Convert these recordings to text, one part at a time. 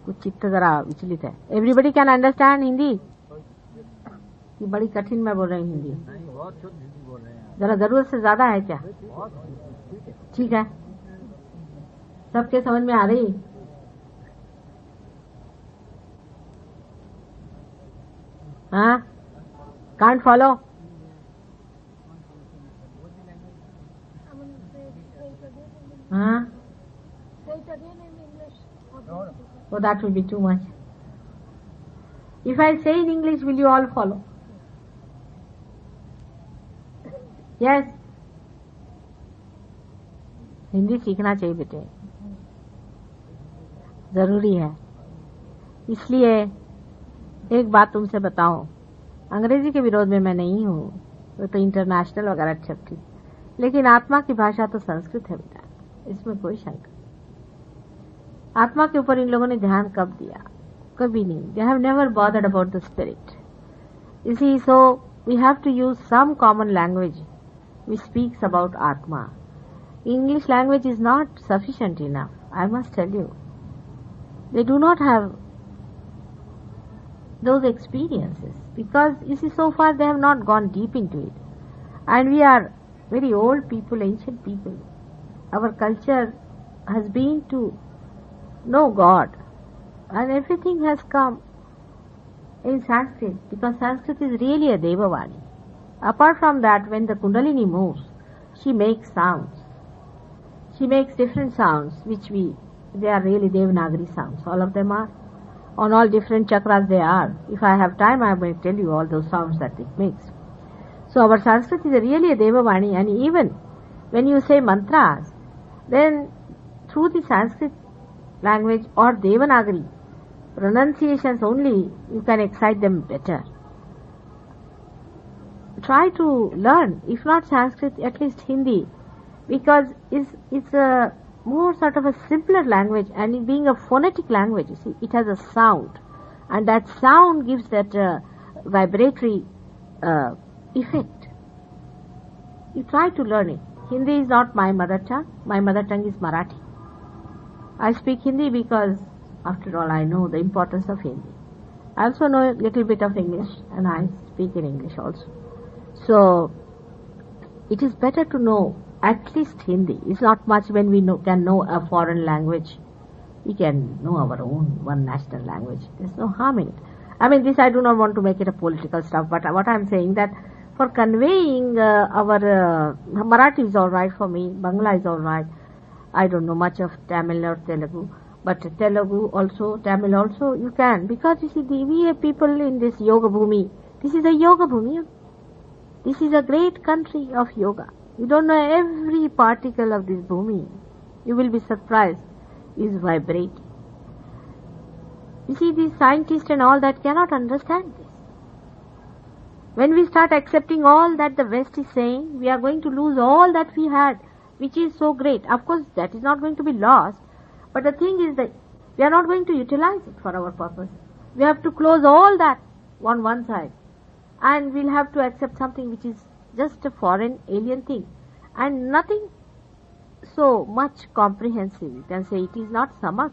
कुछ चित्त जरा विचलित है. Everybody can understand Hindi? ये बड़ी कठिन मैं बोल रही हूँ हिंदी. जरा जरूरत से ज्यादा है क्या? ठीक है, सबके समझ में आ रही? हाँ, कांट फॉलो? हाँ, so that will be too much. If I say in English, will you all follow? Yes. Hindi सीखना चाहिए बेटे, जरूरी है. इसलिए एक बात तुमसे बताओ, अंग्रेजी के विरोध में मैं नहीं हूँ, वो तो इंटरनेशनल वगैरह सब ठीक, लेकिन आत्मा की भाषा तो संस्कृत है बेटा, इसमें कोई शंका. आत्मा के ऊपर इन लोगों ने ध्यान कब दिया? कभी नहीं. They have never bothered about the spirit. You see, so we have to use some common language which speaks about Atma. English language is not sufficient enough, I must tell you. They do not have those experiences because, you see, so far they have not gone deep into it. And we are very old people, ancient people. Our culture has been to know God, and everything has come in Sanskrit because Sanskrit is really a Devavani. Apart from that, when the Kundalini moves, she makes sounds. She makes different sounds they are really Devanagari sounds. All of them are. On all different chakras they are. If I have time, I will tell you all those sounds that it makes. So our Sanskrit is really a Devavani, and even when you say mantras, then through the Sanskrit language or Devanagari pronunciations only, you can excite them better. Try to learn, if not Sanskrit, at least Hindi, because it's a more sort of a simpler language, and it being a phonetic language, you see, it has a sound, and that sound gives that vibratory effect. You try to learn it. Hindi is not my mother tongue. My mother tongue is Marathi. I speak Hindi because, after all, I know the importance of Hindi. I also know a little bit of English, and I speak in English also. So, it is better to know at least Hindi. It's not much when we can know a foreign language. We can know our own one national language. There's no harm in it. I mean, this I do not want to make it a political stuff, but what I'm saying that for conveying our Marathi is all right for me, Bangla is all right. I don't know much of Tamil or Telugu, but Telugu also, Tamil also, you can, because you see, we are people in this yoga bhumi. This is a yoga bhumi. This is a great country of yoga. You don't know every particle of this bhumi. You will be surprised. Is vibrating. You see, these scientists and all that cannot understand this. When we start accepting all that the West is saying, we are going to lose all that we had, which is so great. Of course, that is not going to be lost, but the thing is that we are not going to utilize it for our purpose. We have to close all that on one side, and we'll have to accept something which is just a foreign alien thing, and nothing so much comprehensive. You can say it is not samak.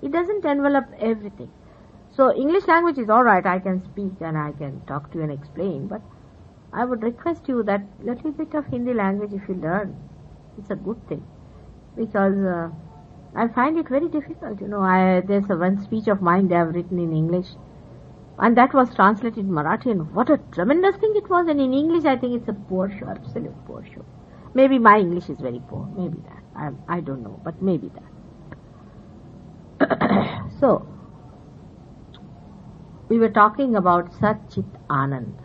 It doesn't envelop everything. So English language is all right. I can speak and I can talk to you and explain, but I would request you that little bit of Hindi language, if you learn, it's a good thing, because I find it very difficult. You know, there's one speech of mine they have written in English, and that was translated in Marathi, and what a tremendous thing it was. And in English, I think it's a poor show, absolute poor show. Maybe my English is very poor, maybe that. I don't know, but maybe that. So, we were talking about Sat Chit Ananda.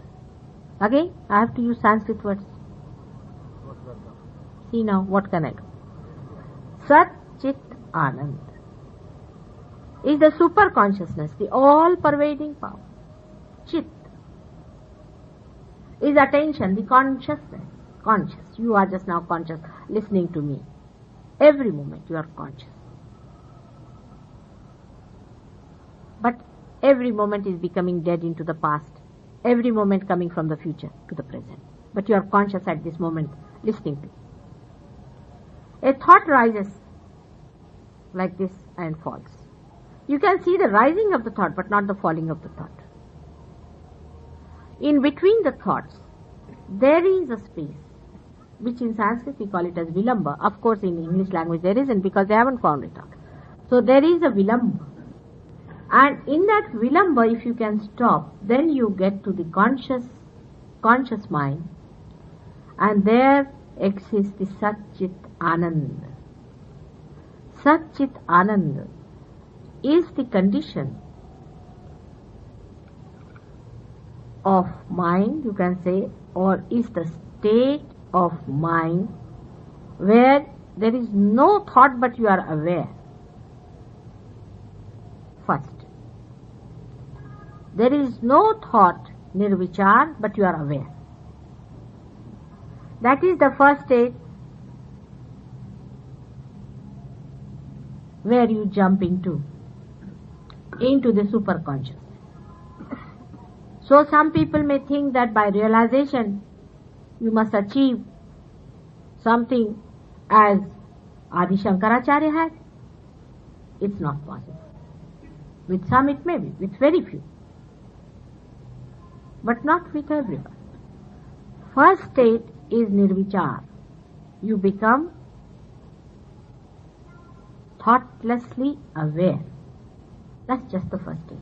Again, I have to use Sanskrit words. See now, what can I do? Sat Chit Ananda is the super consciousness, the all-pervading power. Chit is attention, the consciousness. Conscious. You are just now conscious, listening to me. Every moment you are conscious. But every moment is becoming dead into the past. Every moment coming from the future to the present. But you are conscious at this moment, listening to. A thought rises like this and falls. You can see the rising of the thought, but not the falling of the thought. In between the thoughts, there is a space, which in Sanskrit we call it as vilamba. Of course, in English language there isn't, because they haven't found it out. So there is a vilamba. And in that vilamba, if you can stop, then you get to the conscious mind. And there exists the Chit Ananda. Chit Ananda is the condition of mind, you can say, or is the state of mind where there is no thought but you are aware. First, there is no thought, nirvichar, but you are aware. That is the first state where you jump into the superconscious. So some people may think that by realization you must achieve something as Adi Shankaracharya had. It's not possible. With some it may be, with very few. But not with everyone. First state is nirvichar. You become thoughtlessly aware. That's just the first state.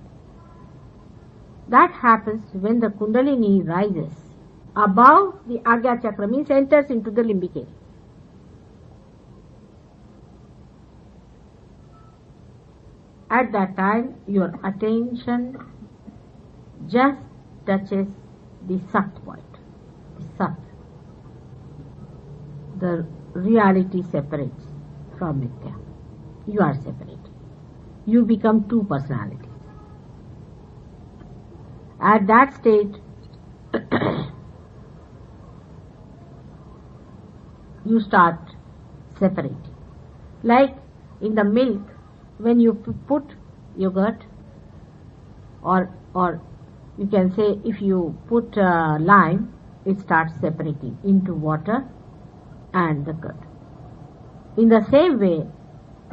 That happens when the Kundalini rises above the Agya Chakra, means enters into the limbic area. At that time, your attention just touches the Sat point. The Sat. The reality separates from Mithya. You are separate. You become two personalities. At that state, you start separating. Like in the milk, when you put yogurt, or you can say if you put lime, it starts separating into water and the curd. In the same way,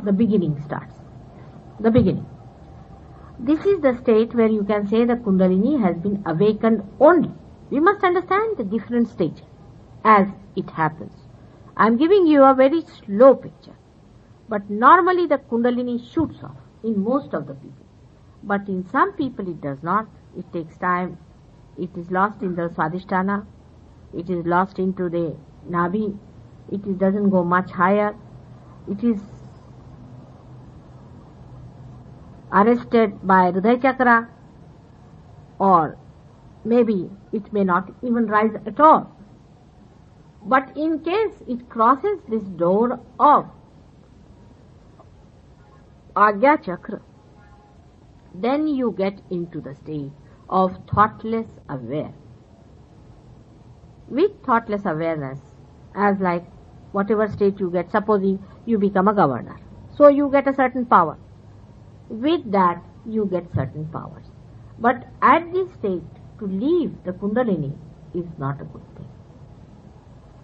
the beginning starts. The beginning. This is the state where you can say the Kundalini has been awakened only. We must understand the different stages as it happens. I am giving you a very slow picture. But normally the Kundalini shoots off in most of the people. But in some people it does not. It takes time. It is lost in the Swadhisthana. It is lost into the Nabhi. It doesn't go much higher. It is arrested by Hridaya Chakra, or maybe it may not even rise at all. But in case it crosses this door of Agya Chakra, then you get into the state of thoughtless aware. With thoughtless awareness, as like whatever state you get, supposing you become a governor, so you get a certain power. With that, you get certain powers. But at this state, to leave the Kundalini is not a good thing.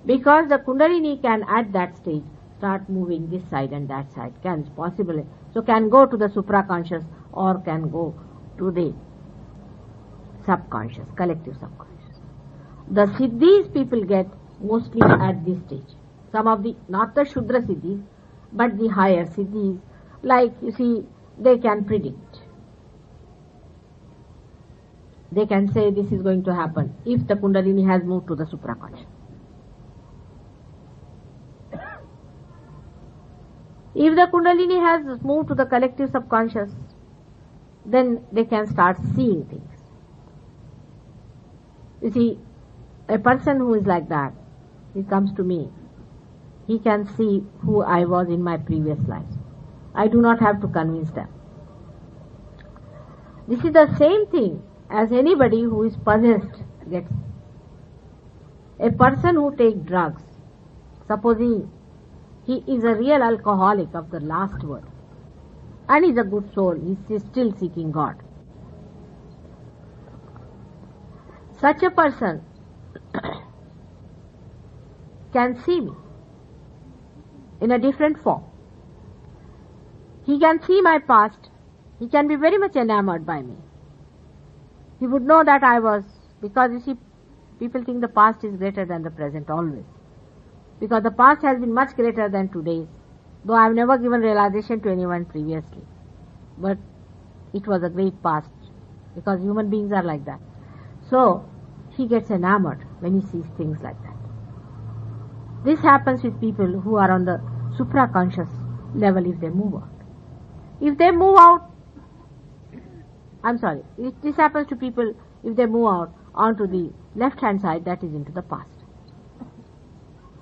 Because the Kundalini can at that stage start moving this side and that side, can possibly, so can go to the supraconscious or can go to the subconscious, collective subconscious. The siddhis people get mostly at this stage. Some of the, not the Shudra siddhis, but the higher siddhis, like you see, they can predict. They can say this is going to happen if the Kundalini has moved to the supraconscious. If the Kundalini has moved to the collective subconscious, then they can start seeing things. You see, a person who is like that, he comes to me, he can see who I was in my previous lives. I do not have to convince them. This is the same thing as anybody who is possessed gets. A person who takes drugs, supposing he is a real alcoholic of the last word, and is a good soul, he is still seeking God. Such a person can see me in a different form. He can see my past He can be very much enamored by me. He would know that I was, because you see, people think the past is greater than the present always. Because the past has been much greater than today's, though I have never given realization to anyone previously. But it was a great past, because human beings are like that. So, he gets enamored when he sees things like that. This happens with people who are on the supraconscious level if they move out. If they move out, this happens to people if they move out onto the left-hand side, that is into the past.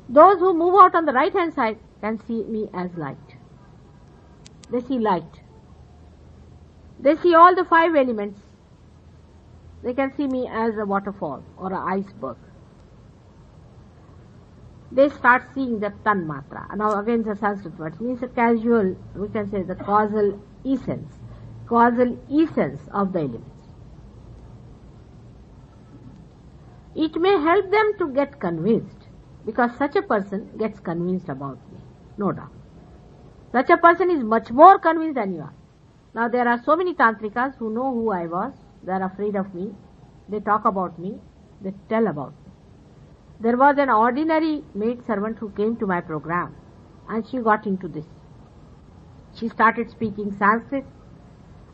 Those who move out on the right-hand side can see me as light. They see light. They see all the 5 elements. They can see me as a waterfall or an iceberg. They start seeing the tanmatra. Now again the Sanskrit word means a casual, we can say the causal essence of the elements. It may help them to get convinced, because such a person gets convinced about me, no doubt. Such a person is much more convinced than you are. Now there are so many tantrikas who know who I was, they are afraid of me, they talk about me, they tell about me. There was an ordinary maid servant who came to my program and she got into this. She started speaking Sanskrit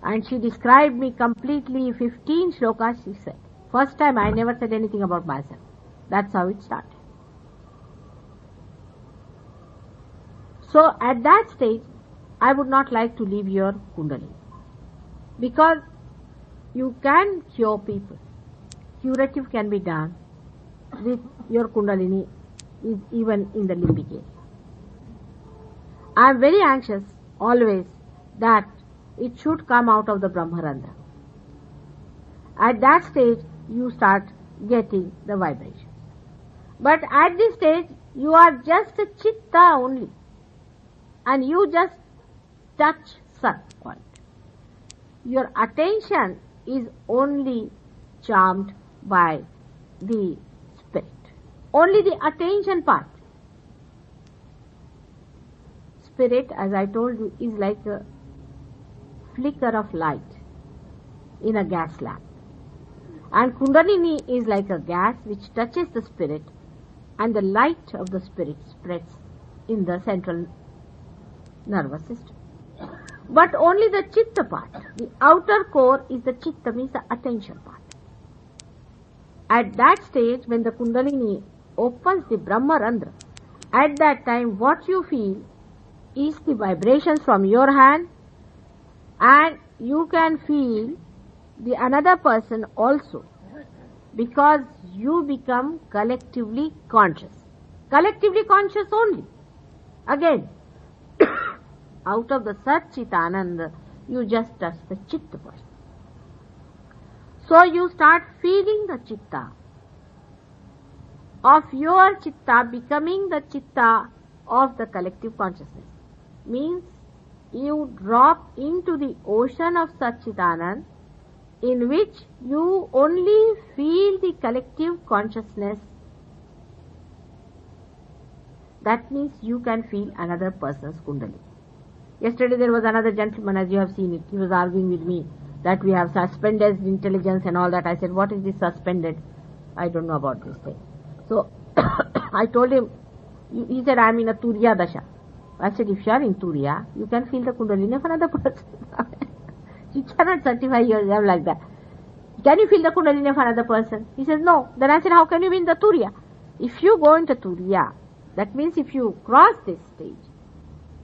and she described me completely, 15 shlokas she said. First time I never said anything about myself. That's how it started. So at that stage, I would not like to leave your Kundalini, because you can cure people. Curative can be done with your Kundalini, is even in the limbic area. I am very anxious always that it should come out of the Brahmarandha. At that stage, you start getting the vibrations. But at this stage, you are just a chitta only, and you just touch Sat point. Your attention is only charmed by the spirit. Only the attention part. Spirit, as I told you, is like a flicker of light in a gas lamp. And Kundalini is like a gas which touches the spirit, and the light of the spirit spreads in the central nervous system. But only the chitta part, the outer core is the chitta, means the attention part. At that stage, when the Kundalini opens the Brahmarandra, at that time what you feel is the vibrations from your hand, and you can feel the another person also, because you become collectively conscious. Collectively conscious only. Again, out of the Sat Chit Ananda, you just touch the Chitta person. So you start feeling the Chitta of your Chitta becoming the Chitta of the collective consciousness. Means you drop into the ocean of Sat Chit Ananda, in which you only feel the collective consciousness. That means you can feel another person's Kundalini. Yesterday there was another gentleman, as you have seen it, he was arguing with me that we have suspended intelligence and all that. I said, what is this suspended? I don't know about this thing. So I told him, he said, I am in a Turiya Dasha. I said, if you are in Turiya, you can feel the Kundalini of another person. You cannot certify yourself like that. Can you feel the Kundalini of another person? He says, no. Then I said, how can you be in the Turiya? If you go into Turiya, that means if you cross this stage,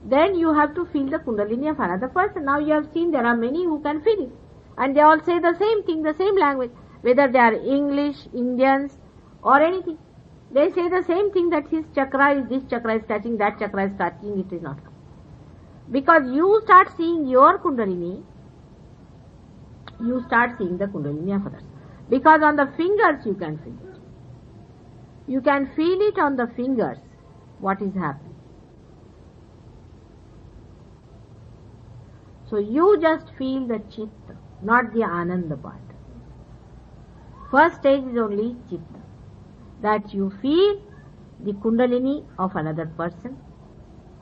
then you have to feel the Kundalini of another person. Now you have seen there are many who can feel it. And they all say the same thing, the same language. Whether they are English, Indians or anything. They say the same thing, that his chakra is, this chakra is touching, that chakra is touching, it is not. Because you start seeing your Kundalini, you start seeing the Kundalini of others. Because on the fingers you can feel it. You can feel it on the fingers, what is happening. So you just feel the Chitta, not the Ananda part. First stage is only Chitta. That you feel the Kundalini of another person.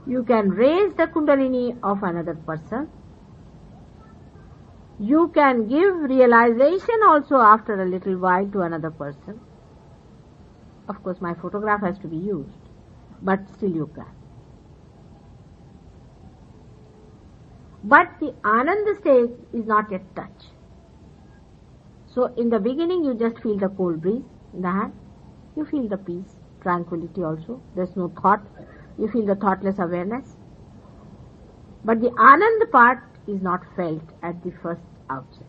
You can raise the Kundalini of another person. You can give realization also after a little while to another person. Of course, my photograph has to be used, but still you can. But the Ananda stage is not yet touch. So in the beginning you just feel the cold breeze in the hand. You feel the peace, tranquility also. There's no thought. You feel the thoughtless awareness. But the Ananda part is not felt at the first outset.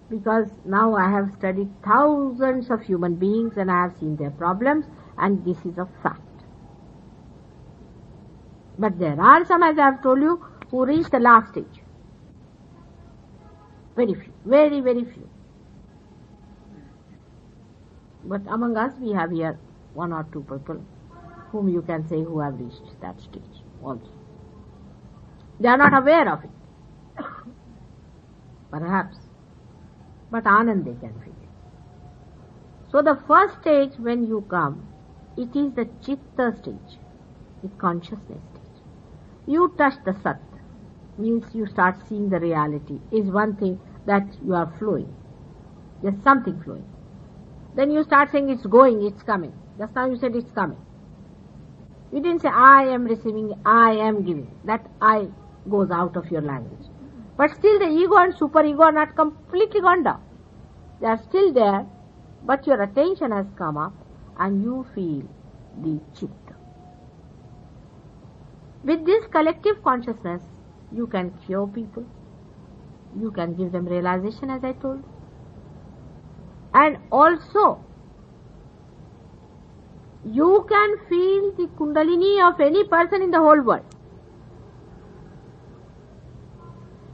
Because now I have studied thousands of human beings and I have seen their problems, and this is a fact. But there are some, as I have told you, who reach the last stage. Very few. Very, very few. But among us we have here one or two people whom you can say who have reached that stage also. They are not aware of it. Perhaps. But Anand they can feel it. So the first stage when you come, it is the Chitta stage, the consciousness stage. You touch the Sat, means you start seeing the reality, is one thing that you are flowing. There's something flowing. Then you start saying it's going, it's coming. Just now you said it's coming. You didn't say I am receiving, I am giving. That I goes out of your language. But still the ego and superego are not completely gone down. They are still there, but your attention has come up and you feel the Chitta. With this collective consciousness, you can cure people. You can give them realization, as I told. And also, you can feel the Kundalini of any person in the whole world.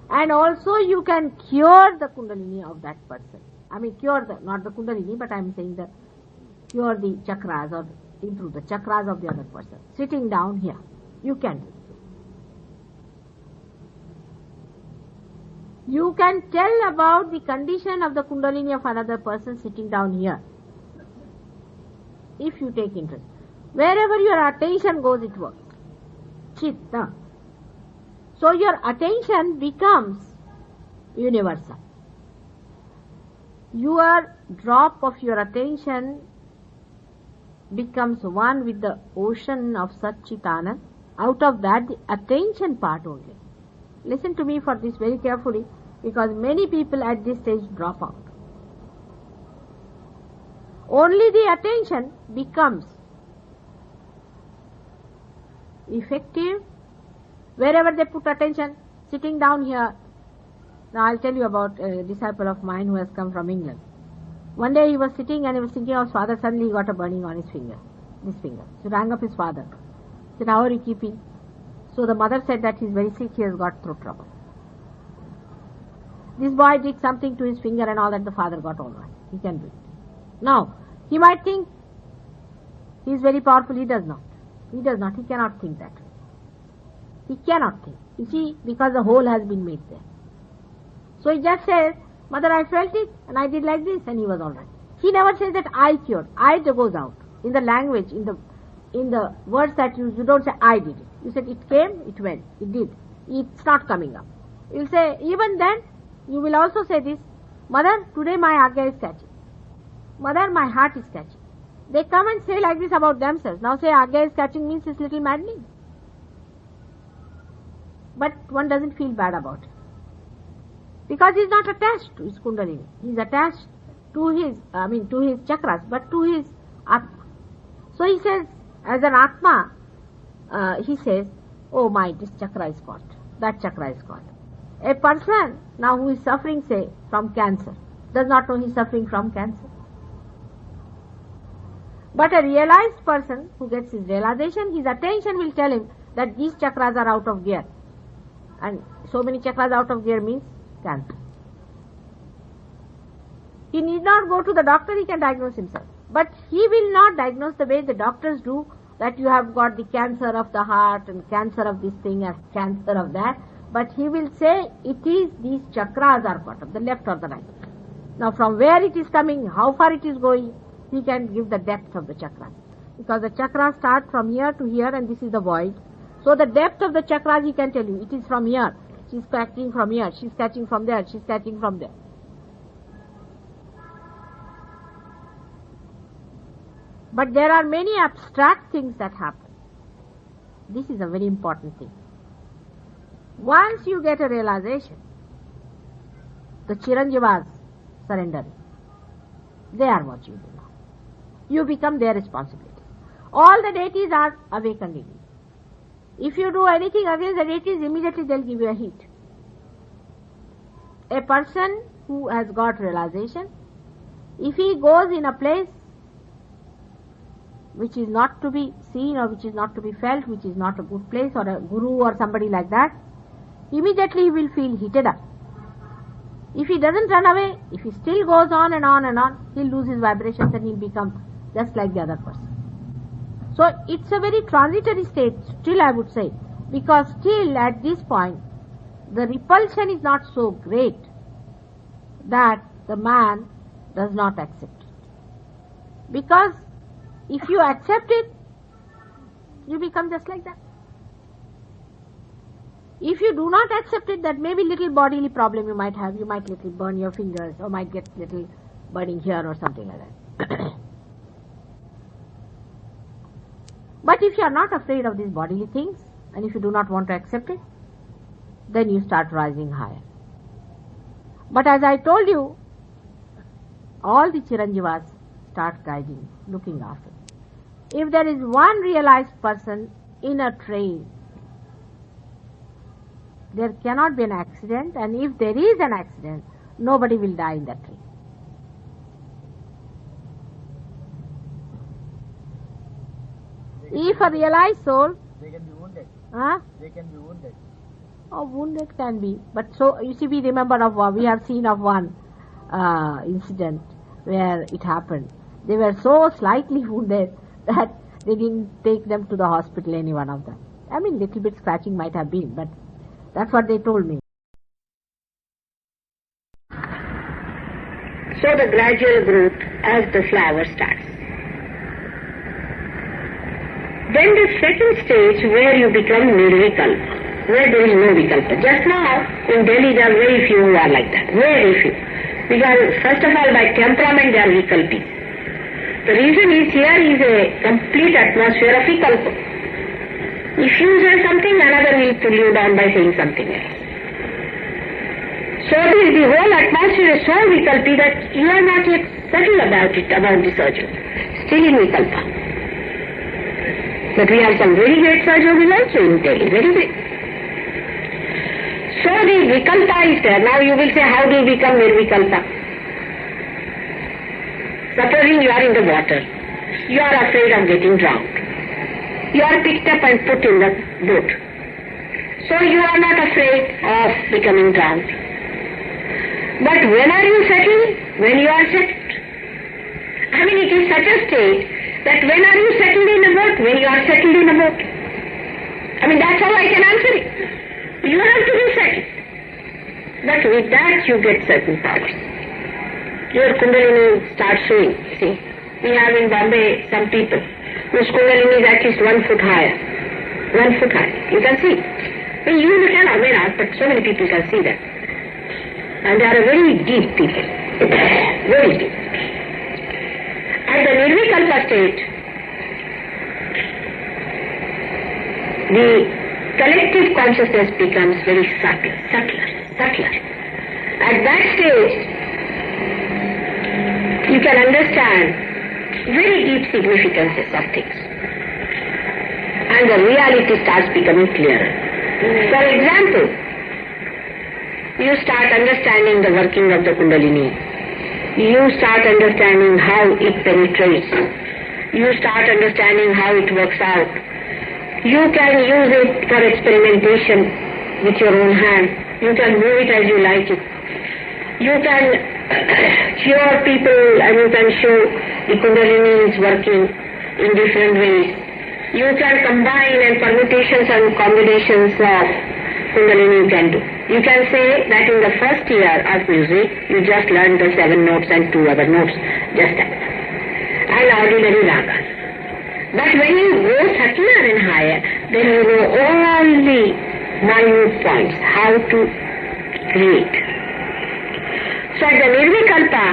And also you can cure the Kundalini of that person. I mean cure the, not the Kundalini, but I am saying the cure the chakras or improve the chakras of the other person. Sitting down here, you can do. You can tell about the condition of the Kundalini of another person sitting down here. If you take interest. Wherever your attention goes, it works. Chitta. So your attention becomes universal. Your drop of your attention becomes one with the ocean of Sat Chit Ananda. Out of that, the attention part only. Listen to me for this very carefully, because many people at this stage drop out. Only the attention becomes effective wherever they put attention. Sitting down here, now I'll tell you about a disciple of mine who has come from England. One day he was sitting and he was thinking of his father. Suddenly he got a burning on his finger, this finger. So he rang up his father. He said, how are you keeping? So the mother said that he's very sick, he has got throat trouble. This boy did something to his finger and all that, the father got all right. He can do it. Now, he might think he is very powerful. He does not. He does not. He cannot think that way. He cannot think. You see, because the hole has been made there. So he just says, mother, I felt it and I did like this, and he was all right. He never says that I cured. I goes out. In the language, in the words that you don't say I did it. You said it came, it went, it did. It's not coming up. You'll say, even then, you will also say this, mother, today my agya is catching. Mother, my heart is catching. They come and say like this about themselves. Now say agya is catching means it's little maddening. But one doesn't feel bad about it. Because he's not attached to his Kundalini. He's attached to his chakras, but to his Atma. So he says, as an Atma, he says, oh my, this chakra is caught, that chakra is caught. A person now who is suffering, say, from cancer, does not know he is suffering from cancer. But a realized person who gets his realization, his attention will tell him that these chakras are out of gear. And so many chakras out of gear means cancer. He need not go to the doctor, he can diagnose himself. But he will not diagnose the way the doctors do, that you have got the cancer of the heart and cancer of this thing and cancer of that. But he will say it is these chakras are part of the left or the right. Now from where it is coming, how far it is going, he can give the depth of the chakras. Because the chakras start from here to here and this is the void. So the depth of the chakras he can tell you, it is from here. she's catching from here, she's catching from there, she's catching from there. But there are many abstract things that happen. This is a very important thing. Once you get a realization, the Chiranjivas surrender. They are what you do now. You become their responsibility. All the deities are awakened in you. If you do anything against the deities, immediately they'll give you a hit. A person who has got realization, if he goes in a place which is not to be seen or which is not to be felt, which is not a good place, or a guru or somebody like that, immediately he will feel heated up. If he doesn't run away, if he still goes on and on and on, he'll lose his vibrations and he'll become just like the other person. So it's a very transitory state, still I would say, because still at this point, the repulsion is not so great that the man does not accept it. Because if you accept it, you become just like that. If you do not accept it, that maybe little bodily problem you might have, you might little burn your fingers or might get little burning here or something like that. But if you are not afraid of these bodily things, and if you do not want to accept it, then you start rising higher. But as I told you, all the Chiranjivas start guiding, looking after. If there is one realized person in a train, there cannot be an accident, and if there is an accident, nobody will die in that train. If a realized soul... They can be wounded. Huh? They can be wounded. Oh, wounded can be. But so, you see, we remember of one, we have seen of one incident where it happened. They were so slightly wounded that they didn't take them to the hospital, any one of them. I mean, little bit scratching might have been, but that's what they told me. So the gradual growth as the flower starts. Then the second stage where you become nirvikalpa, where there is no vikalpa. Just now in Delhi there are very few who are like that, very few. Because first of all by temperament they are vikalpi. The reason is here is a complete atmosphere of vikalpa. If you say something, another will pull you down by saying something else. So the whole atmosphere is so vikalpi that you are not yet settled about it, about the surgeon. Still in vikalpa. But we have some very great surgeons also in Delhi, very great. So the vikalpa is there. Now you will say, how do you become nirvikalpa? Supposing you are in the water, you are afraid of getting drowned. You are picked up and put in the boat. So you are not afraid of becoming drowned. But when are you settled? When you are settled. I mean, it is such a state that when are you settled in a boat? When you are settled in a boat. I mean, that's how I can answer it. You have to be settled. But with that you get certain powers. Your Kundalini starts showing. See, we have in Bombay some people whose Kundalini is at least 1 foot higher. 1 foot high. You can see. I mean, you cannot aware of, but so many people can see that. And they are a very deep people. Very deep. At the nirvikalpa state, the collective consciousness becomes very subtler. At that stage, you can understand very deep significances of things. And the reality starts becoming clearer. For example, you start understanding the working of the Kundalini. You start understanding how it penetrates. You start understanding how it works out. You can use it for experimentation with your own hand. You can move it as you like it. You can cure people and you can show the Kundalini is working in different ways. You can combine and permutations and combinations of Kundalini you can do. You can say that in the first year of music, you just learned the 7 notes and 2 other notes, just that. And ordinary ragas. But when you go subtler and higher, then you know all the minute points, how to create. So at the Nirvikalpa,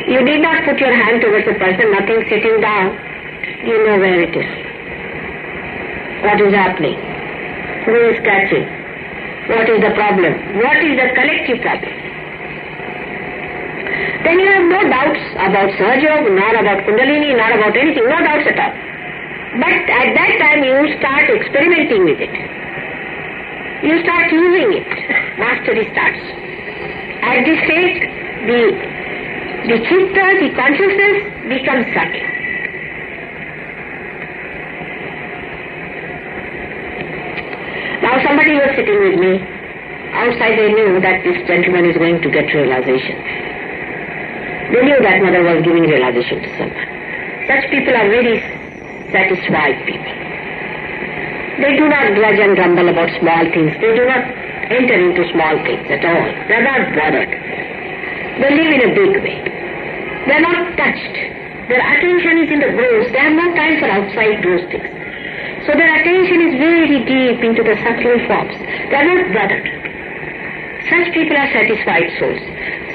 you did not put your hand towards a person, nothing sitting down, you know where it is. What is happening? Who is catching? What is the problem? What is the collective problem? Then you have no doubts about Sahaja, not about Kundalini, not about anything, no doubts at all. But at that time you start experimenting with it. You start using it. Mastery starts. At this stage, the chitta, the consciousness becomes subtle. Now somebody was sitting with me. Outside they knew that this gentleman is going to get realization. They knew that mother was giving realization to someone. Such people are very satisfied people. They do not grudge and grumble about small things. They do not enter into small things at all. They are not bothered. They live in a big way. They are not touched. Their attention is in the gross. They have no time for outside gross things. So their attention is very deep into the subtle forms. They are not bothered. Such people are satisfied souls.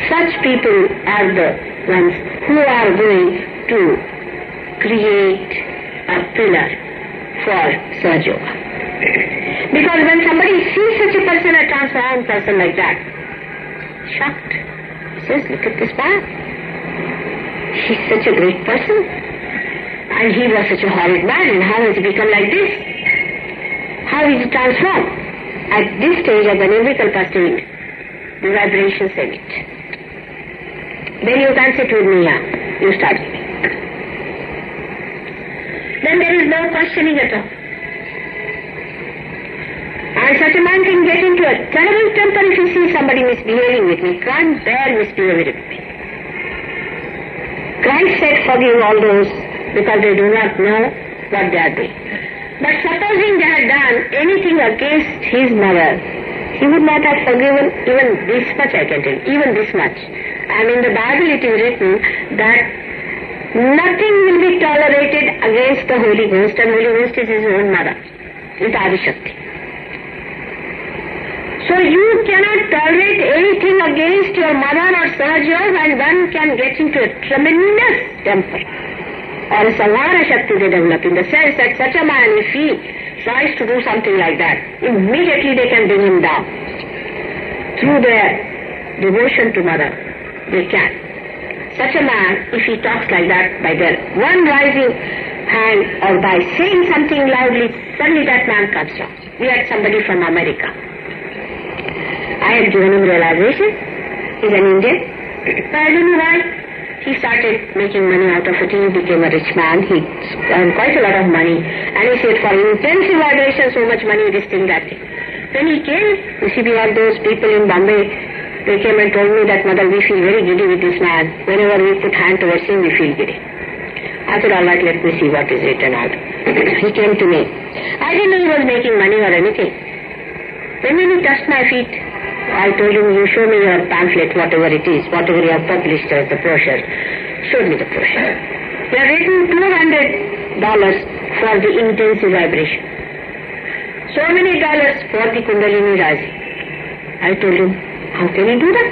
Such people are the ones who are going to create a pillar for Sahaja Yoga. Because when somebody sees such a person, a transformed person like that, shocked. He says, look at this man. He's such a great person. And he was such a horrid man, and how has he become like this? How is he transformed? At this stage, at the Nirvikalpa stage, the vibrations emit. Then you can sit with me here. You start with me. Then there is no questioning at all. And such a man can get into a terrible temper if you see somebody misbehaving with me. Can't bear misbehavior with me. Christ said, forgive all those because they do not know what they are doing. But supposing they had done anything against his mother, he would not have forgiven even this much, I can tell you, even this much. And in the Bible it is written that nothing will be tolerated against the Holy Ghost, and Holy Ghost is his own mother, is Adi Shakti. So you cannot tolerate anything against your mother or Sahaja, and one can get into a tremendous temper. Or a Samvara Shakti they develop, in the sense that such a man, if he tries to do something like that, immediately they can bring him down. Through their devotion to mother, they can. Such a man, if he talks like that, by their one rising hand or by saying something loudly, suddenly that man comes down. We had somebody from America. I had given him realization. He's an Indian. But I don't know why. He started making money out of it. He became a rich man. He earned quite a lot of money. And he said, for intensive vibration, so much money, this thing, that thing. When he came, you see, we had those people in Bombay. They came and told me that, mother, we feel very giddy with this man. Whenever we put hand towards him, we feel giddy. I said, all right, let me see what is written out. He came to me. I didn't know he was making money or anything. Then when he touched my feet, I told him, you show me your pamphlet, whatever it is, whatever you have published as the brochure. Showed me the brochure. You have written $200 for the intensive vibration. So many dollars for the Kundalini rising. I told him, how can you do that?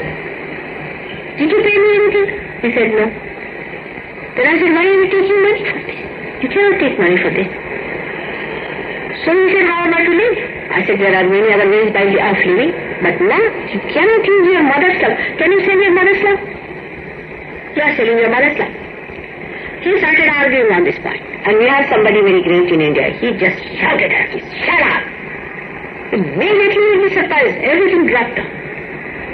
Did you pay me anything? He said, no. Then I said, why are you taking money for this? You cannot take money for this. So he said, how am I to live? I said, there are many other ways of living, but no, you cannot use your mother's love. Can you sell your mother's love? You are selling your mother's love. He started arguing on this point. And we have somebody very great in India. He just shouted at me, shut up! Immediately he was surprised. Everything dropped down.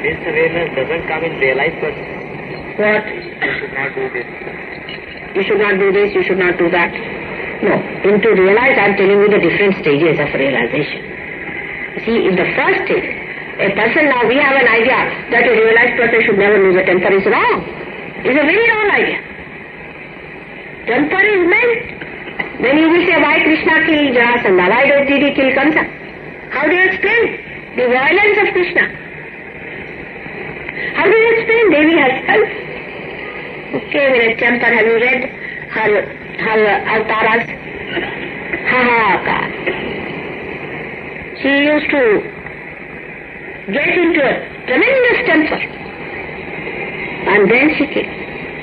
This awareness doesn't come in realized person. What? You should not do this. You should not do this, you should not do that. No. To realize, I am telling you the different stages of realization. See, in the first stage, a person now, we have an idea that a realized person should never lose a temper is wrong. It's a very wrong idea. Temper is meant. Then you will say, why Krishna killed Jarasandha? Why did he kill Kamsa? How do you explain the violence of Krishna? How do you explain Devi herself? Okay, with a temper, have you read her avtaras? Hahakar. She used to get into a tremendous temper. And then she killed.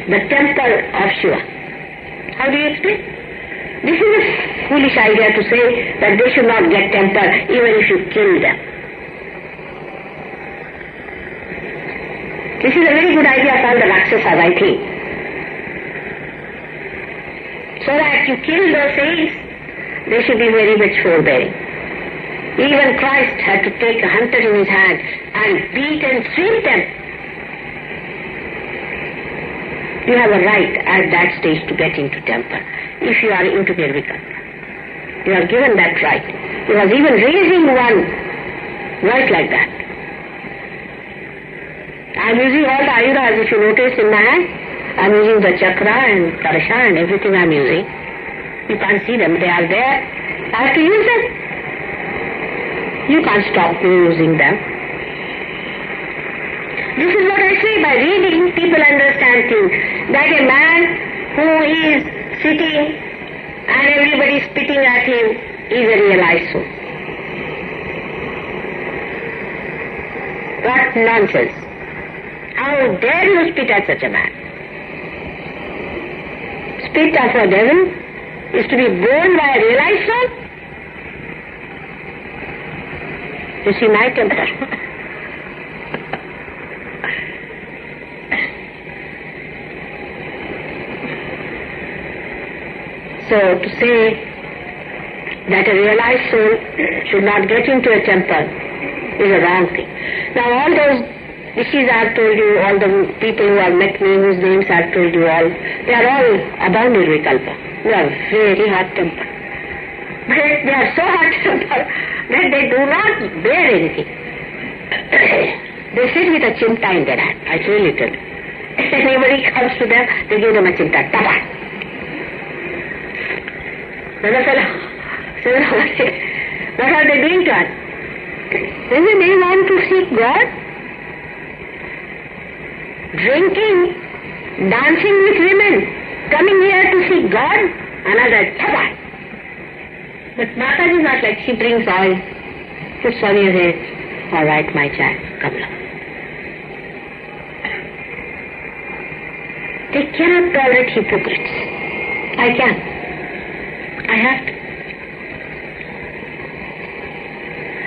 The temper of Shiva. How do you explain? This is a foolish idea to say that they should not get temper even if you kill them. This is a very good idea for the Rakshasas, I think. So that you kill those saints, they should be very much forbearing. Even Christ had to take a hunter in his hand and beat and sweep them. You have a right at that stage to get into temper if you are into Nirvikalpa. You are given that right. He was even raising one right like that. I am using all the ayudas, if you notice, in my hand. I am using the chakra and karsha and everything I am using. You can't see them, they are there. I have to use them. You can't stop me using them. This is what I say, by reading people understand things. That a man who is sitting and everybody spitting at him is a realized soul. What nonsense. How dare you spit at such a man? Spit of a devil is to be born by a realized soul? You see my temper. So to say that a realized soul should not get into a temple is a wrong thing. Now all those rishis I have told you, all the people who have met me, whose names I have told you all, they are all above Nirvikalpa. They are very hot-tempered. But they are so hot-tempered that they do not bear anything. They sit with a chimta in their hand. I really tell you. If anybody comes to them, they give them a chimta. Tapa! Another fellow says, what are they doing to us? Then they want to seek God. Drinking, dancing with women, coming here to seek God. Another tapa! But Mataji is not like, she brings oil, puts on your head. All right, my child, come along. They cannot tolerate hypocrites. I can. I have to.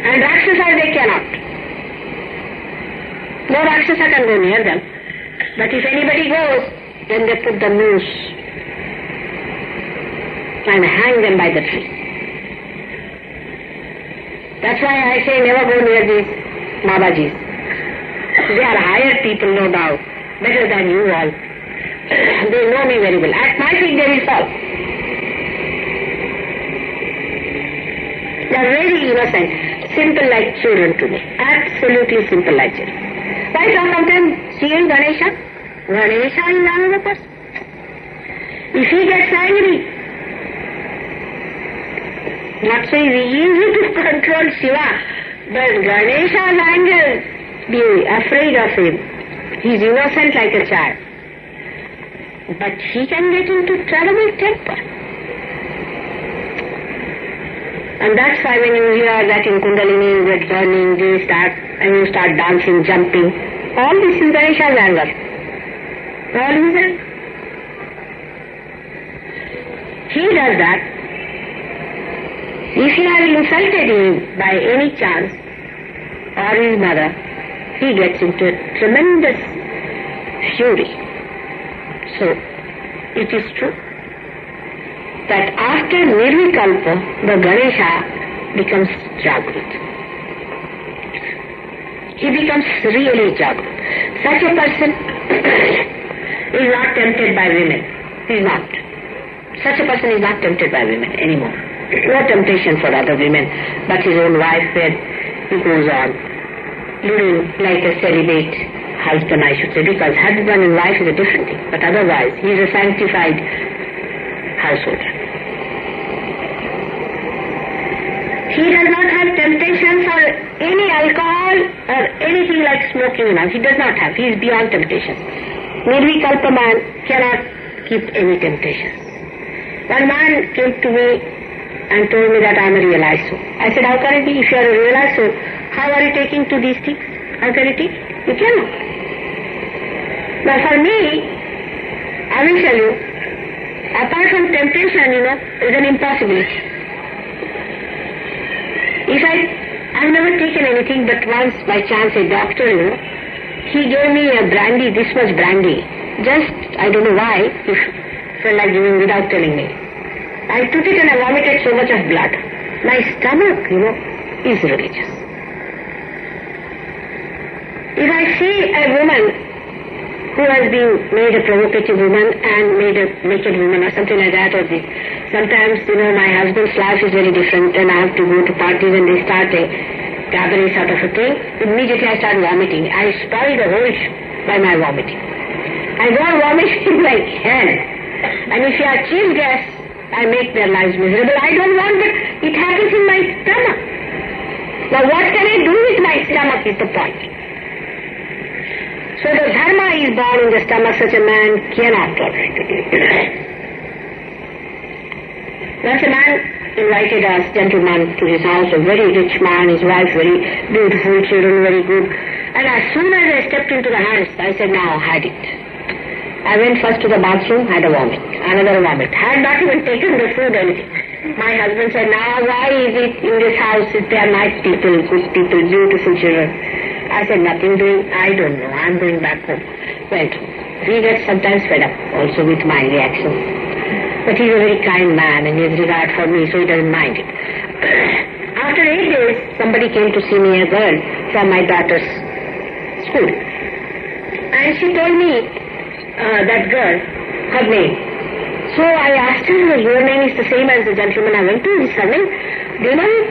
And Rakshasas, they cannot. No Rakshasa can go near them. But if anybody goes, then they put the noose and hang them by the tree. That's why I say never go near these Mabajis. They are higher people, no doubt, better than you all. They know me very well. At my feet they will fall. They are very innocent, simple like children to me. Absolutely simple like children. Why talk of them seeing Ganesha? Ganesha is another person. If he gets angry, not so easy to control Shiva, but Ganesha's anger, be afraid of him. He is innocent like a child. But he can get into terrible temper. And that's why when you hear that in Kundalini you get burning, they start, and you start dancing, jumping, all this is Ganesha's anger. All his anger. He does that. If he has insulted him by any chance, or his mother, he gets into a tremendous fury. So, it is true that after Nirvikalpa, the Ganesha becomes Jagrut. He becomes really Jagrut. Such a person is not tempted by women. He is not. Such a person is not tempted by women anymore. No temptation for other women, but his own wife, where he goes on living like a celibate husband, I should say, because husband and wife is a different thing, but otherwise he is a sanctified householder. He does not have temptation for any alcohol or anything like smoking enough. He does not have. He is beyond temptation. Nirvikalpa man cannot keep any temptation. One man came to me and told me that I am a realized soul. I said, how can it be? If you are a realized soul, how are you taking to these things? How can it be? You cannot. Now for me, I will tell you, apart from temptation, is an impossibility. I've never taken anything, but once by chance a doctor, he gave me a brandy, this much brandy. Just, I don't know why, he felt like giving without telling me. I took it and I vomited so much of blood. My stomach, is religious. If I see a woman who has been made a provocative woman and made a naked woman or something like that, sometimes, my husband's life is very different and I have to go to parties and they start a cabaret sort of a thing, immediately I start vomiting. I spoil the whole show by my vomiting. I go on vomiting like hell. And if you are chief guests, I make their lives miserable. I don't want, but it happens in my stomach. Now what can I do with my stomach is the point. So the dharma is born in the stomach, such a man cannot tolerate it. Once a man invited us, gentleman, to his house, a very rich man, his wife very beautiful, children very good. And as soon as I stepped into the house, I said, now had it. I went first to the bathroom, had a vomit, another vomit. Had not even taken the food or anything. My husband said, now why is it in this house, if there are nice people, good people, beautiful children? I said, nothing doing, I don't know, I'm going back home. Went home. He gets sometimes fed up also with my reactions. But he's a very kind man and he has regard for me, so he doesn't mind it. After 8 days, somebody came to see me, a girl from my daughter's school. And she told me, that girl, her name. So I asked her, your name is the same as the gentleman I went to, is her name? Do you know him?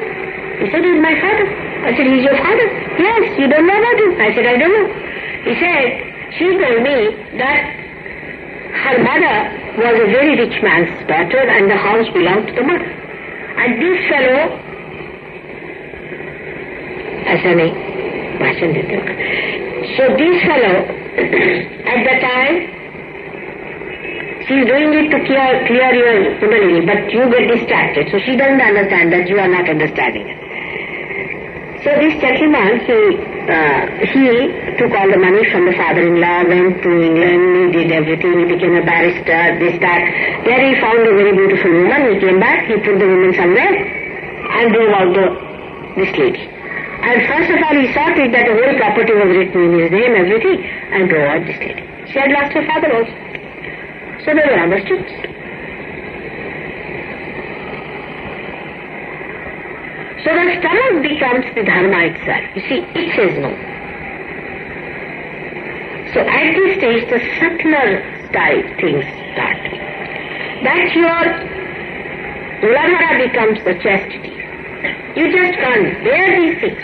He said, he's my father. I said, he's your father? Yes, you don't know about him? I said, I don't know. He said, she told me that her mother was a very rich man's daughter and the house belonged to the mother. And this fellow, so this fellow, at the time, she's doing it to clear your kundalini, but you get distracted. So she doesn't understand that you are not understanding it. So this gentleman, he took all the money from the father-in-law, went to England, he did everything, he became a barrister, this, that. There he found a very beautiful woman, he came back, he put the woman somewhere and drove out this lady. And first of all he saw to it that the whole property was written in his name, everything, and drove out this lady. She had lost her father also. So they were understood. So the stomach becomes the dharma itself. You see, it says no. So at this stage, the subtler style things start. That your muladhara becomes the chastity. You just can't bear these things.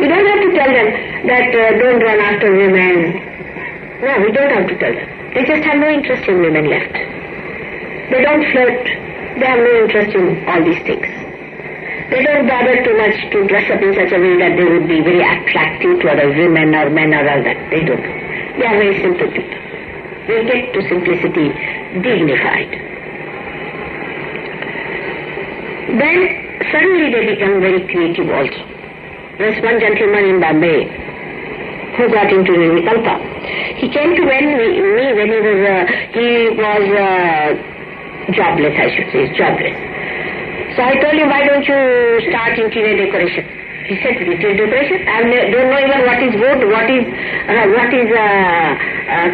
You don't have to tell them that don't run after women. No, we don't have to tell them. They just have no interest in women left. They don't flirt. They have no interest in all these things. They don't bother too much to dress up in such a way that they would be very attractive to other women or men or all that. They don't. They are very simple people. They get to simplicity dignified. Then suddenly they become very creative also. There's one gentleman in Bombay who got into Vikalpa. He came to me when he was jobless, I should say, jobless. So I told him, why don't you start interior decoration? He said, interior decoration? I don't know even what is wood, what is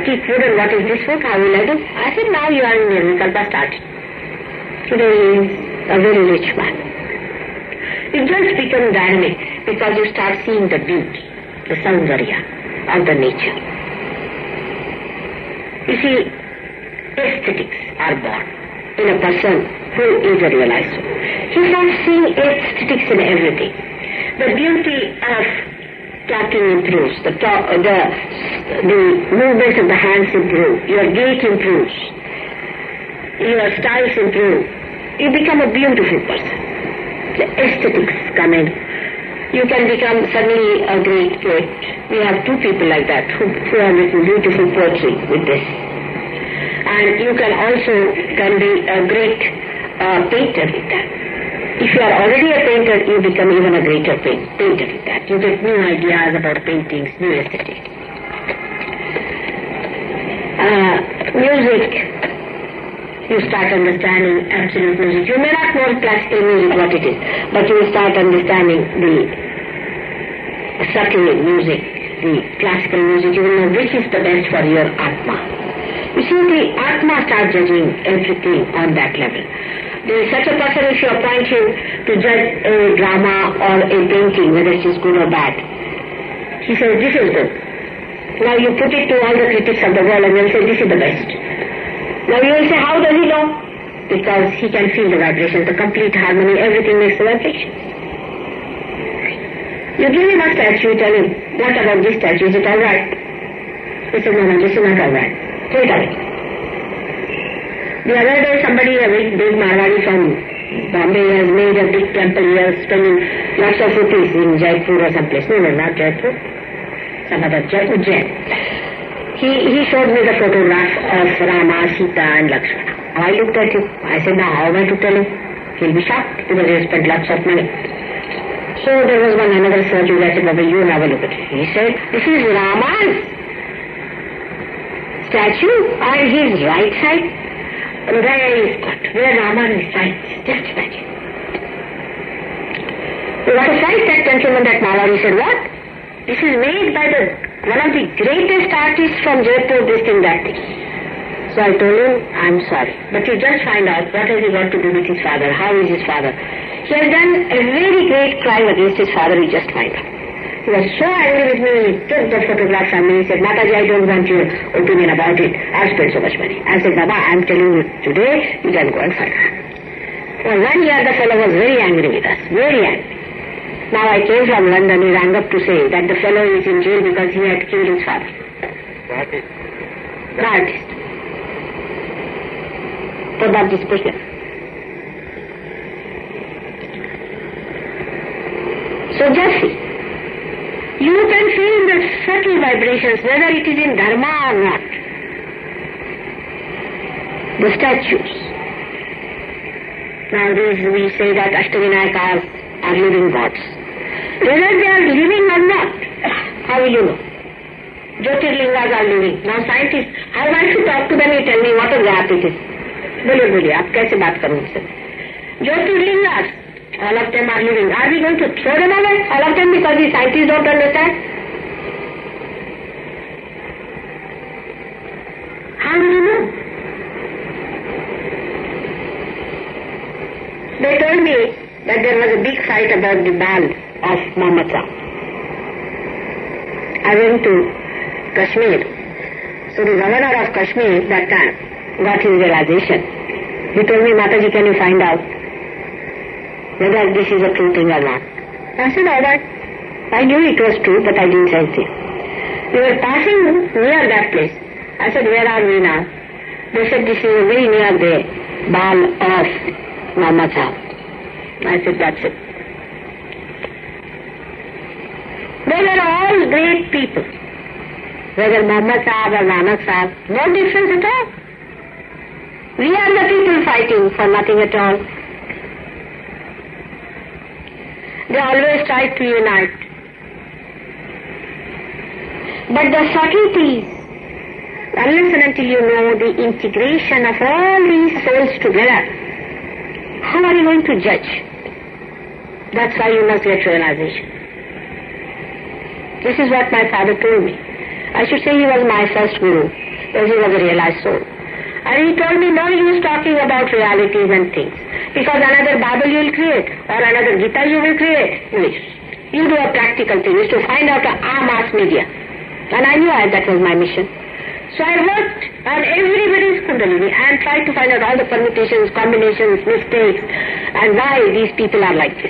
teak wood and what is this wood, how will I do? I said, now you are in Vikalpa, start. Today he is a very rich man. It just becomes dynamic because you start seeing the beauty, the saundarya of the nature. You see, aesthetics are born in a person who is a realized soul. He starts seeing aesthetics in everything. The beauty of talking improves, the movements of the hands improve, your gait improves, your styles improve. You become a beautiful person. The aesthetics come in. You can become suddenly a great poet. We have two people like that who have written beautiful poetry with this. And you can also be a great painter with that. If you are already a painter, you become even a greater painter with that. You get new ideas about paintings, new aesthetics. Music. You start understanding absolute music. You may not know classical music what it is, but you will start understanding the subtle music, the classical music. You will know which is the best for your Atma. You see, the Atma starts judging everything on that level. There is such a person, if you appoint him to judge a drama or a painting, whether it is good or bad, he says, this is good. Now you put it to all the critics of the world and they'll say, this is the best. Now you will say, how does he know? Because he can feel the vibrations, the complete harmony, everything makes the vibration. You give him a statue, you tell him, what about this statue? Is it alright? He says, no, this is not alright. Throw it away. The other day somebody, a very big Marwari from Bombay, has made a big temple here, spending lots of rupees in Jaipur or someplace. No, not Jaipur. Some other Ujjain. He showed me the photograph of Rama, Sita and Lakshmana. I looked at him. I said, now how am I to tell him? He'll be shocked because he spent lots of money. So there was another statue. I said, Baba, you have a look at it. He said, this is Rama's statue on his right side. Where is cut? Where Rama resides. Just imagine. What a sight, that gentleman, that Marwari said, what? This is made by one of the greatest artists from Jaipur, this thing, that thing. So I told him, I'm sorry. But you just find out what has he got to do with his father, how is his father. He has done a very great crime against his father, you just find out. He was so angry with me, he took the photograph from me, he said, Mataji, I don't want your opinion about it. I've spent so much money. I said, Baba, I'm telling you today, you can go and find her. For 1 year, the fellow was very angry with us, very angry. Now I came from London, he rang up to say that the fellow is in jail because he had killed his father. The artist. The artist. So that is special. So just see. You can feel the subtle vibrations, whether it is in Dharma or not. The statues. Nowadays we say that Ashtavinayakas are living gods. Whether they are living or not, how will you know? Jyotirlingas are living. Now scientists, how I should talk to them, you tell me what a gap it is. बोलिए आप कैसे बात करूं उनसे? Jyotirlingas, all of them are living. Are we going to throw them away? All of them because the scientists don't understand? How do you know? They told me that there was a big fight about the ball of Muhammad Shah. I went to Kashmir. So the governor of Kashmir that time got his realization. He told me, Mataji, can you find out whether this is a true thing or not? I said, all right. I knew it was true, but I didn't say anything. We were passing near that place. I said, where are we now? They said, this is very near the ball of Muhammad Shah. I said, that's it. They were all great people. Whether Muhammad Sahab or Nanak Sahab, no difference at all. We are the people fighting for nothing at all. They always try to unite. But the subtleties, unless and until you know the integration of all these souls together, how are you going to judge? That's why you must get realization. This is what my father told me. I should say he was my first guru, because he was a realized soul. And he told me, no use talking about realities and things, because another Bible you will create, or another Gita you will create. You do a practical thing, is to find out our mass media. And I knew that was my mission. So I worked on everybody's Kundalini and tried to find out all the permutations, combinations, mistakes, and why these people are like this.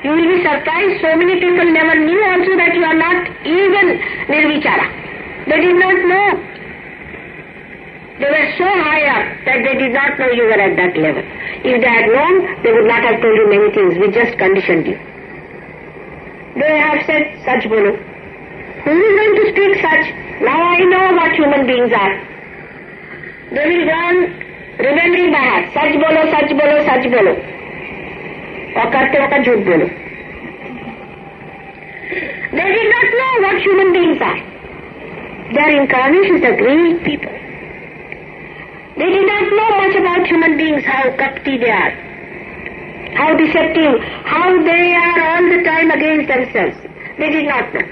You will be surprised, so many people never knew also that you are not even Nirvichara. They did not know. They were so high up that they did not know you were at that level. If they had known, they would not have told you many things. We just conditioned you. They have said, such bolo. Who is going to speak such? Now I know what human beings are. They will go on remembering by heart, सच बोलो, सच बोलो, सच बोलो, और करते वक्त झूठ बोलो. They did not know what human beings are. Their incarnations are great people. They did not know much about human beings, how kapti they are, how deceptive, how they are all the time against themselves. They did not know.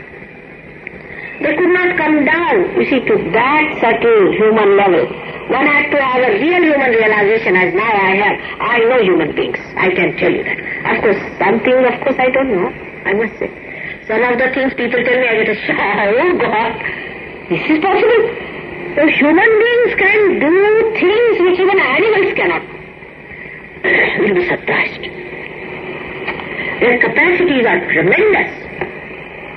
They could not come down, you see, to that subtle human level. One had to have a real human realization, as now I have. I know human beings. I can tell you that. Of course, some things, of course, I don't know, I must say. Some of the things people tell me, I get a shock. Oh God, this is possible. So human beings can do things which even animals cannot. You'll be surprised. Their capacities are tremendous.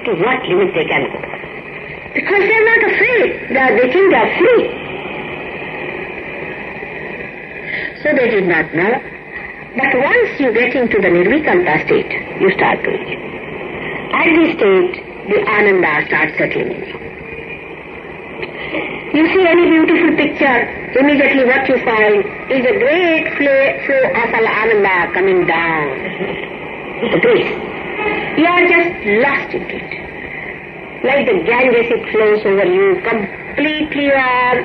To what limit they can go. Because they are not afraid. They think they are free. So they did not know. But once you get into the Nirvikalpa state, you start doing it. At this state, the Ananda starts settling in you. You see any beautiful picture, immediately what you find is a great flow of Ananda coming down the base. You are just lost in it. Like the Ganges, it flows over you, completely you are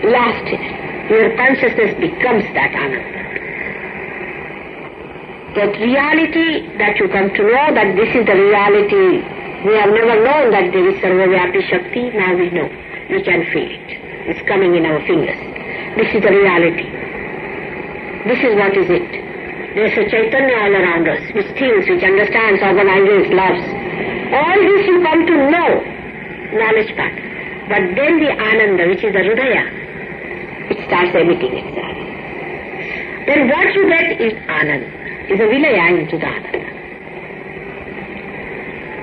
lost in it. Your consciousness becomes that Ananda. That reality that you come to know, that this is the reality. We have never known that there is Sarvavyapi Shakti, now we know. We can feel it. It's coming in our fingers. This is the reality. This is what is it. There is a Chaitanya all around us, which thinks, which understands, organizes, loves. All this you come to know, knowledge part. But then the Ananda, which is the Hridaya, it starts emitting itself. Then what you get is Ananda, is a Vilaya into the Ananda.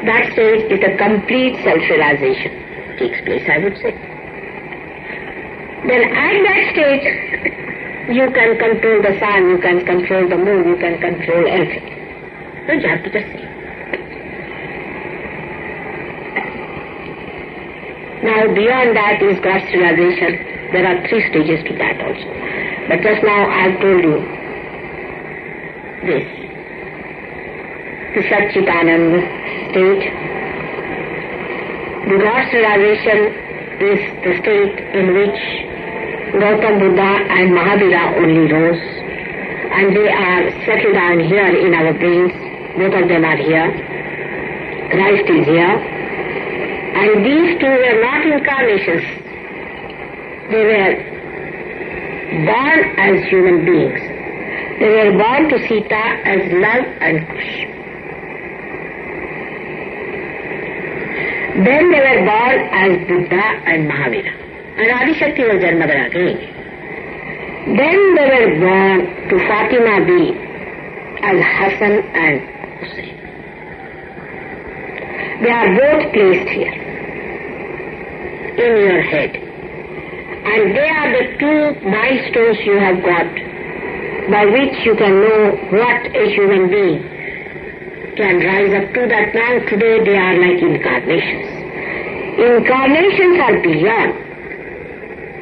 That stage is the complete self-realization takes place, I would say. Then at that stage, you can control the sun, you can control the moon, you can control everything. So you have to just see. Now beyond that is God's realization. There are 3 stages to that also. But just now I have told you this. The Chit Ananda state. The God's realization is the state in which Gautam Buddha and Mahavira only rose, and they are settled down here in our brains. Both of them are here. Christ is here. And these two were not incarnations. They were born as human beings. They were born to Sita as love and Kush. Then they were born as Buddha and Mahavira. And Adishakti was their mother again. Then they were born to Fatima B as Hassan and Hussein. They are both placed here in your head. And they are the 2 milestones you have got by which you can know what a human being can rise up to that. Now today they are like incarnations. Incarnations are beyond,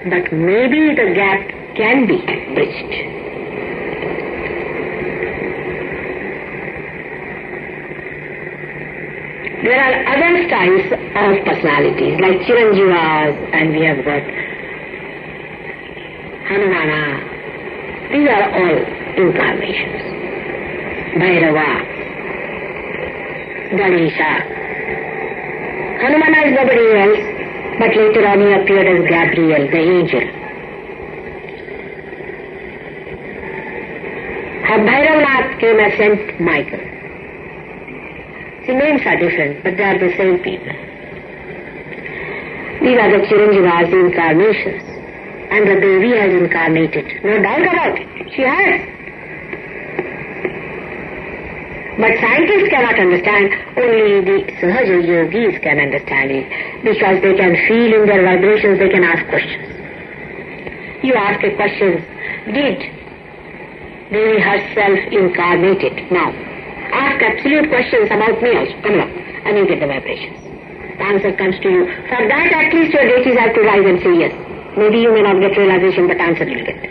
but maybe the gap can be bridged. There are other styles of personalities like Chiranjivas, and we have got Hanumana. These are all incarnations. Bhairava, Ganesha. Hanumana is nobody else, but later on he appeared as Gabriel, the angel. Bhairavath came as Saint Michael. The names are different, but they are the same people. These are the Chiranjivas, the incarnations. And the Devi has incarnated. No doubt about it. She has. But scientists cannot understand. Only the Sahaja yogis can understand it. Because they can feel in their vibrations, they can ask questions. You ask a question, did Devi herself incarnated? Now, ask absolute questions about me also. Come along. And you get the vibrations. The answer comes to you. For that at least your deities have to rise and say yes. Maybe you may not get realization, but answer you will get.